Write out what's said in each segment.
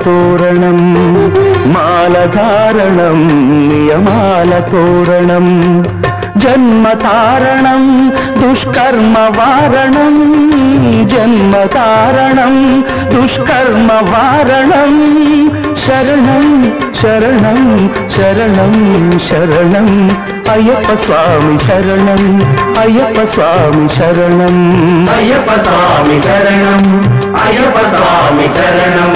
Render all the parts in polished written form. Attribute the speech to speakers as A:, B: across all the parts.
A: తోరణం మాలధారణం నియమాల తోరణం జన్మతారణం దుష్కర్మ వారణం జన్మతారణం దుష్కర్మ వారణం శరణం శరణం శరణం శరణం అయ్యప్ప స్వామి శరణం అయ్యప్ప స్వామి శరణం
B: అయ్యప్ప స్వామి శరణం అయ్యప్ప స్వామి శరణం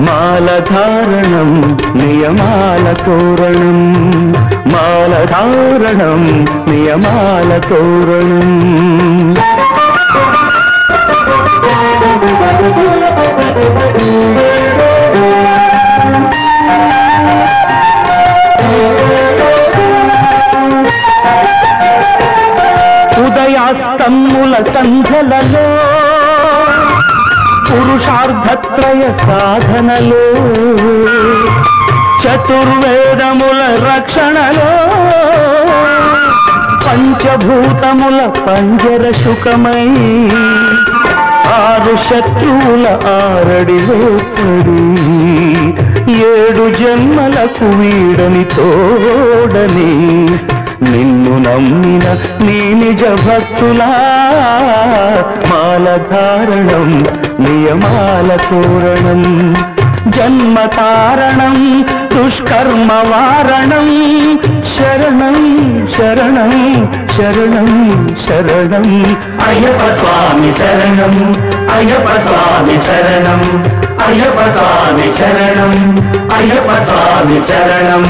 A: మాలధారణం నియమాల తోరణం మాలధారణం నియమాల తోరణం ఉదయాస్తమ్ముల సంధ్యలలో పురుషార్థత్రయ సాధనలో చతుర్వేదముల రక్షణలో పంచభూతముల పంజర సుఖమై ఆరు శత్రువుల ఆరడిలో పడి ఏడు జన్మలకు వీడని తోడని నిన్ను నమ్మిన నీ నిజ భక్తులా మాలధారణం నియమాల తోరణం జన్మతారణం దుష్కర్మ వారణం శరణం శరణం శరణం శరణం
B: అయ్యప్ప స్వామి శరణం అయ్యప్ప స్వామి శరణం అయ్యప్ప స్వామి శరణం అయ్యప్ప స్వామి శరణం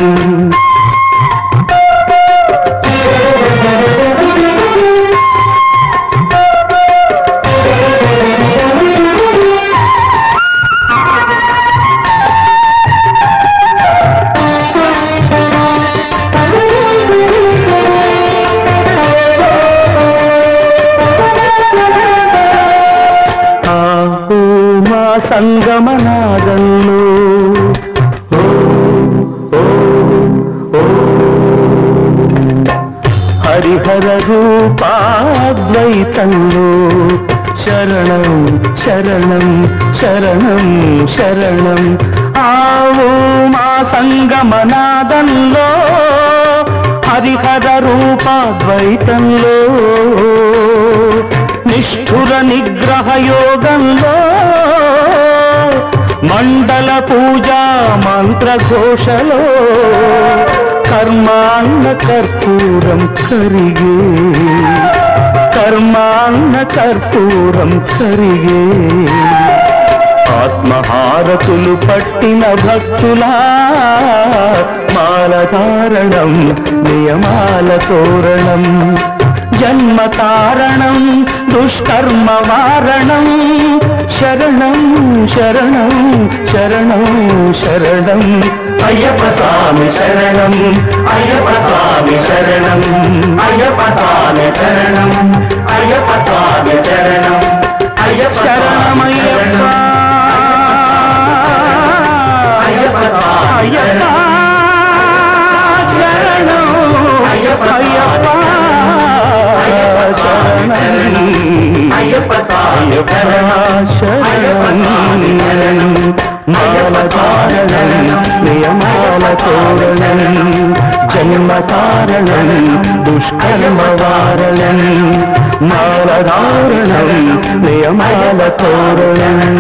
A: సంగమనాదంలో హరిహర రూపాద్వైతంలో శరణం శరణం శరణం శరణం ఆవు మా సంగమనాదంలో హరిహర రూపాద్వైతంలో నిష్ఠుర నిగ్రహ యోగంలో మండల పూజా మంత్రఘోషలో కర్మాన్న కర్పూరం కరిగే కర్మాన్న కర్పూరం కరిగే ఆత్మహారతులు పట్టిన భక్తులా మాలధారణం నియమాల తోరణం జన్మతారణం దుష్కర్మ వారణం శరణం శరణం శరణం శరణం
B: అయ్యప్ప స్వామి శరణం అయ్యప్ప స్వామి శరణం అయ్యప్ప స్వామి శరణం అయ్యప్ప స్వామి శరణం అయ్యప్ప
A: శరణమయ్యప్ప
B: అయ్యప్ప
A: అయ్యప్ప శరణం
B: అయ్యప్ప
A: అయ్యప్ప శరణం
B: అయ్యప్ప స్వామి
A: శరణం మాలధారణం నియమాల తోరణం జన్మతారణం దుష్కర్మ వారణం మాలధారణం నియమాల తోరణం